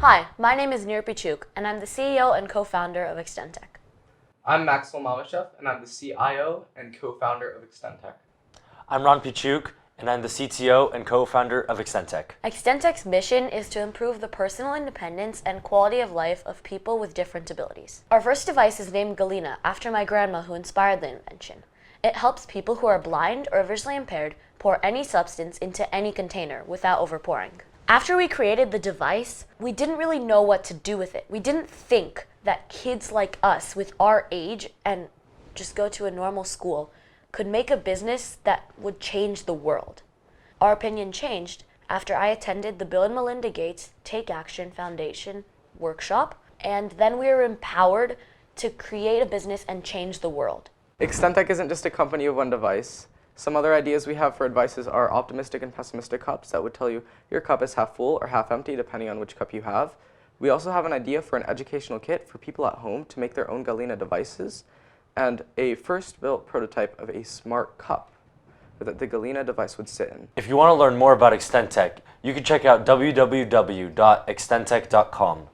Hi, my name is Nir Pechuk, and I'm the CEO and co-founder of Extentek. I'm Maxwell Mamishev, and I'm the CIO and co-founder of Extentek. I'm Ron Pechuk, and I'm the CTO and co-founder of Extentek. Extentek's mission is to improve the personal independence and quality of life of people with different abilities. Our first device is named Galina, after my grandma who inspired the invention. It helps people who are blind or visually impaired pour any substance into any container without overpouring. After we created the device, we didn't really know what to do with it. We didn't think that kids like us with our age and just go to a normal school could make a business that would change the world. Our opinion changed after I attended the Bill and Melinda Gates Take Action Foundation workshop, and then we were empowered to create a business and change the world. Extentek isn't just a company of one device. Some other ideas we have for advices are optimistic and pessimistic cups that would tell you your cup is half full or half empty depending on which cup you have. We also have an idea for an educational kit for people at home to make their own Galina devices, and a first built prototype of a smart cup that the Galina device would sit in. If you want to learn more about Extentek, you can check out www.extentech.com.